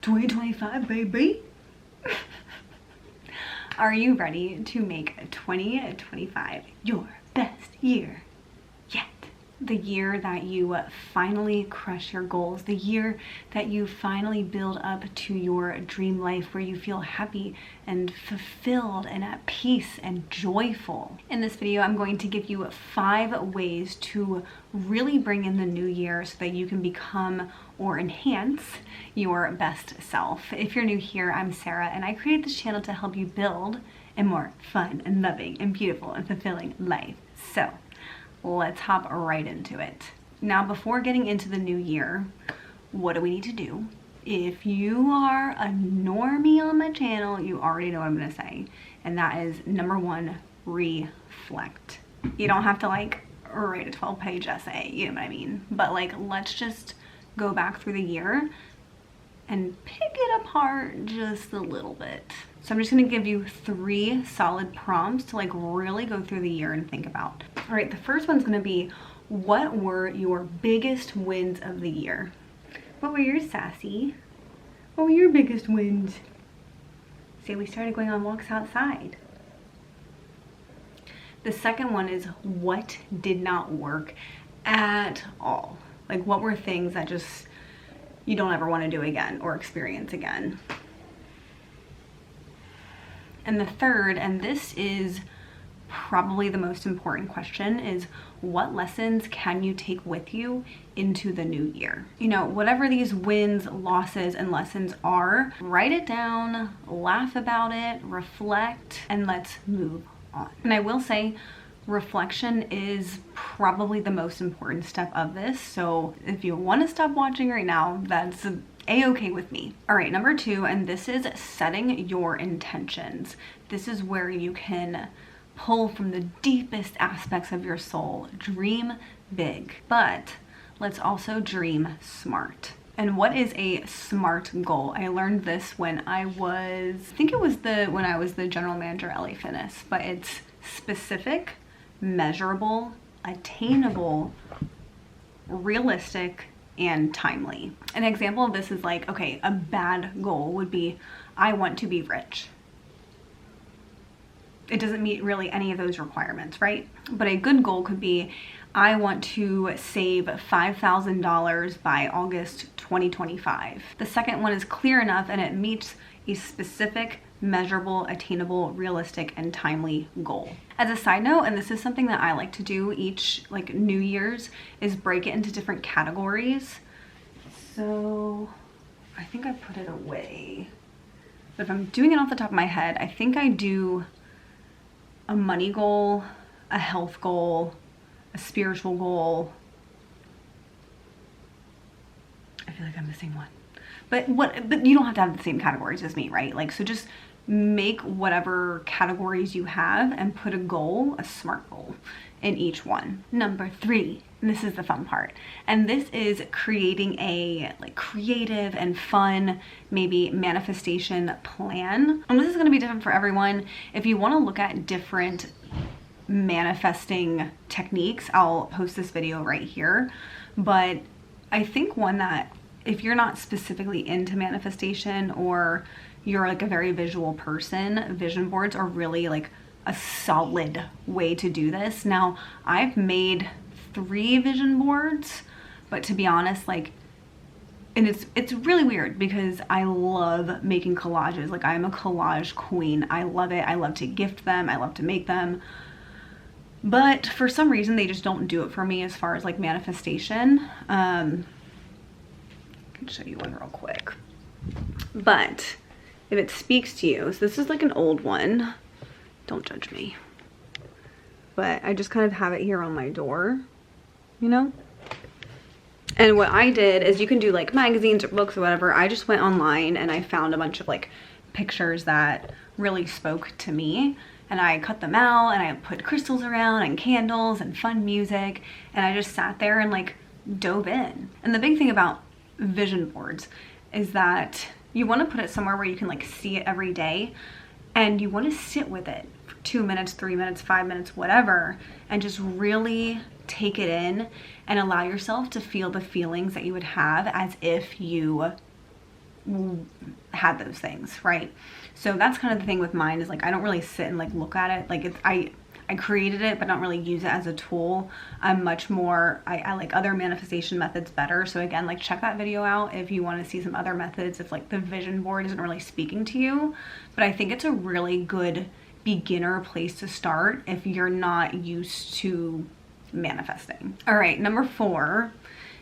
2025, baby. Are you ready to make 2025 your best year yet? The year that you finally crush your goals, the year that you finally build up to your dream life where you feel happy and fulfilled and at peace and joyful. In this video, I'm going to give you 5 ways to really bring in the new year so that you can become or enhance your best self. If you're new here, I'm Sarah, and I created this channel to help you build a more fun and loving and beautiful and fulfilling life. So let's hop right into it. Now, before getting into the new year, what do we need to do? If you are a normie on my channel, you already know what I'm gonna say. And that is number 1, reflect. You don't have to like write a 12-page essay, you know what I mean? But like, let's just go back through the year and pick it apart just a little bit. So I'm just gonna give you 3 solid prompts to like really go through the year and think about. All right, the first one's gonna be, what were your biggest wins of the year? What were yours, Sassy? What were your biggest wins? Say we started going on walks outside. The second one is, what did not work at all? Like, what were things that just you don't ever want to do again or experience again? And the third, and this is probably the most important question, is what lessons can you take with you into the new year? You know, whatever these wins, losses, and lessons are, write it down, laugh about it, reflect, and let's move on. And I will say, reflection is probably the most important step of this. So if you want to stop watching right now, that's a-okay with me. All right, number 2, and this is setting your intentions. This is where you can pull from the deepest aspects of your soul. Dream big, but let's also dream smart. And what is a SMART goal? I learned this when I was the general manager at LA Fitness, but it's specific, measurable, attainable, realistic, and timely. An example of this is like, okay, a bad goal would be, I want to be rich. It doesn't meet really any of those requirements, right? But a good goal could be, I want to save $5,000 by August 2025. The second one is clear enough and it meets a specific, measurable, attainable, realistic, and timely goal. As a side note, and this is something that I like to do each like New Year's, is break it into different categories. So I think I put it away. But if I'm doing it off the top of my head, I think I do a money goal, a health goal, a spiritual goal. I feel like I'm missing one. But you don't have to have the same categories as me, right? Like, so just make whatever categories you have and put a goal, a SMART goal, in each one. Number 3, and this is the fun part, and this is creating a like creative and fun, maybe manifestation plan. And this is going to be different for everyone. If you want to look at different manifesting techniques, I'll post this video right here. But I think one that, if you're not specifically into manifestation or you're like a very visual person, vision boards are really like a solid way to do this. Now, I've made 3 vision boards, but to be honest, like, and it's really weird because I love making collages. Like, I'm a collage queen. I love it. I love to gift them. I love to make them. But for some reason, they just don't do it for me as far as like manifestation. I can show you one real quick. But if it speaks to you, so this is like an old one. Don't judge me. But I just kind of have it here on my door, you know? And what I did is, you can do like magazines or books or whatever. I just went online and I found a bunch of like pictures that really spoke to me. And I cut them out and I put crystals around and candles and fun music. And I just sat there and like dove in. And the big thing about vision boards is that you want to put it somewhere where you can like see it every day. And you want to sit with it for 2 minutes, 3 minutes, 5 minutes, whatever. And just really take it in and allow yourself to feel the feelings that you would have as if you had those things, right? So that's kind of the thing with mine, is like I don't really sit and like look at it. Like I created it, but don't really use it as a tool. I'm much more, I like other manifestation methods better. So again, like check that video out if you want to see some other methods, if like the vision board isn't really speaking to you. But I think it's a really good beginner place to start if you're not used to manifesting. All right, number 4,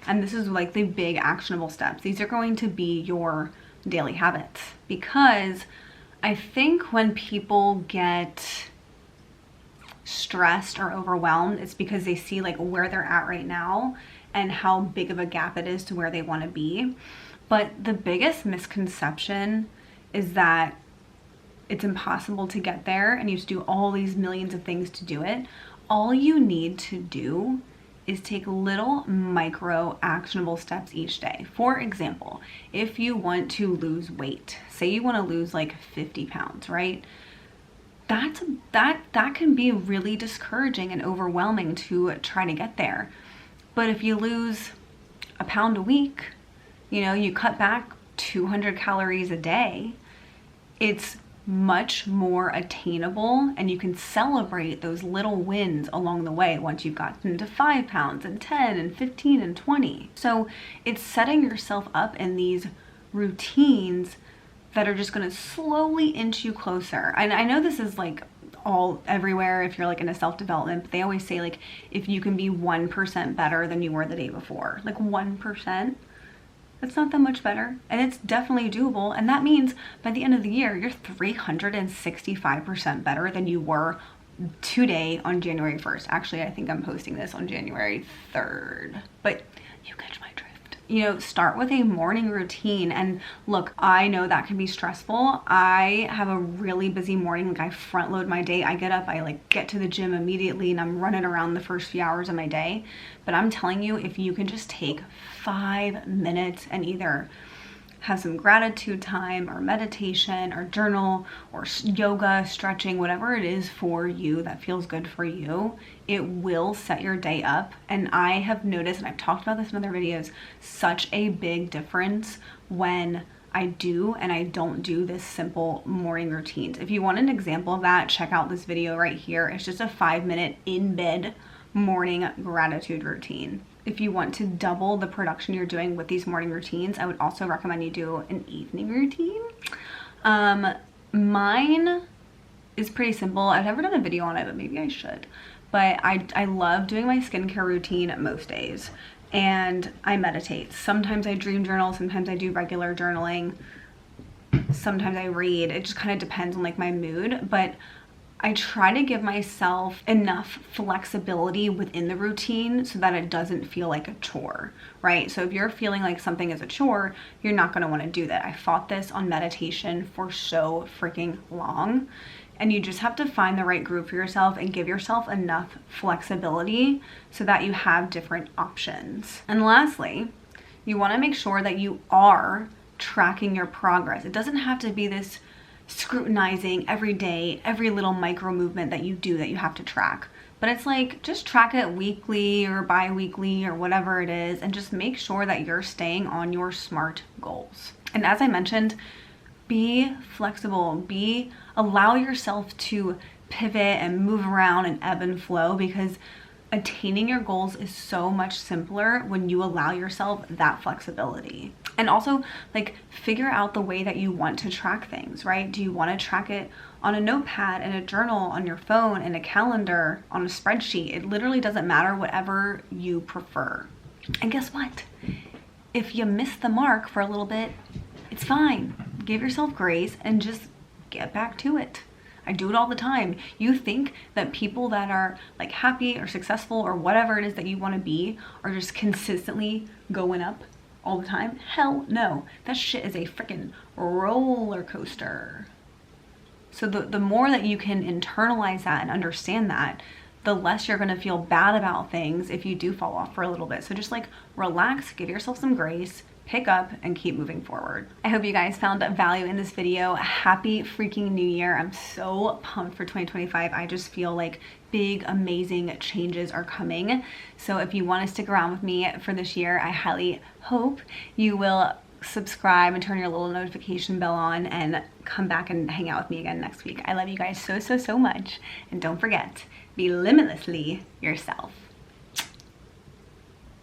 and this is like the big actionable steps. These are going to be your daily habits, because I think when people get stressed or overwhelmed, it's because they see like where they're at right now and how big of a gap it is to where they want to be. But the biggest misconception is that it's impossible to get there and you have to do all these millions of things to do it. All you need to do is take little micro actionable steps each day. For example, if you want to lose weight, say you want to lose like 50 pounds, right? That can be really discouraging and overwhelming to try to get there. But if you lose a pound a week, you know, you cut back 200 calories a day, it's much more attainable, and you can celebrate those little wins along the way once you've gotten to 5 pounds and 10 and 15 and 20. So it's setting yourself up in these routines that are just going to slowly inch you closer. And I know this is like all everywhere if you're like in a self-development, but they always say like if you can be 1% better than you were the day before, like 1%, that's not that much better, and it's definitely doable. And that means by the end of the year you're 365% better than you were today on January 1st. Actually, I think I'm posting this on January 3rd, but you catch my drift. You know, start with a morning routine. And look, I know that can be stressful. I have a really busy morning. Like I front load my day. I get up, I like get to the gym immediately, and I'm running around the first few hours of my day. But I'm telling you, if you can just take 5 minutes and either have some gratitude time or meditation or journal or yoga, stretching, whatever it is for you that feels good for you, it will set your day up. And I have noticed, and I've talked about this in other videos, such a big difference when I do and I don't do this simple morning routines. If you want an example of that, check out this video right here. It's just a 5-minute in bed morning gratitude routine. If you want to double the production you're doing with these morning routines, I would also recommend you do an evening routine. Mine is pretty simple. I've never done a video on it, but maybe I should. But I love doing my skincare routine most days, and I meditate. Sometimes I dream journal, sometimes I do regular journaling, sometimes I read. It just kind of depends on like my mood, but I try to give myself enough flexibility within the routine so that it doesn't feel like a chore, right? So if you're feeling like something is a chore, you're not going to want to do that. I fought this on meditation for so freaking long, and you just have to find the right group for yourself and give yourself enough flexibility so that you have different options. And lastly, you want to make sure that you are tracking your progress. It doesn't have to be this scrutinizing every day, every little micro movement that you do that you have to track. But it's like, just track it weekly or bi-weekly or whatever it is, and just make sure that you're staying on your SMART goals. And as I mentioned, be flexible, allow yourself to pivot and move around and ebb and flow, because attaining your goals is so much simpler when you allow yourself that flexibility. And also, like, figure out the way that you want to track things, right? Do you want to track it on a notepad, in a journal, on your phone, in a calendar, on a spreadsheet? It literally doesn't matter, whatever you prefer. And guess what? If you miss the mark for a little bit, it's fine. Give yourself grace and just get back to it. I do it all the time. You think that people that are like happy or successful or whatever it is that you want to be are just consistently going up all the time? Hell no. That shit is a freaking roller coaster. So the more that you can internalize that and understand that, the less you're going to feel bad about things if you do fall off for a little bit. So just like relax, give yourself some grace, pick up, and keep moving forward. I hope you guys found value in this video. Happy freaking new year. I'm so pumped for 2025. I just feel like big, amazing changes are coming. So if you want to stick around with me for this year, I highly hope you will subscribe and turn your little notification bell on, and come back and hang out with me again next week. I love you guys so, so, so much. And don't forget, be limitlessly yourself.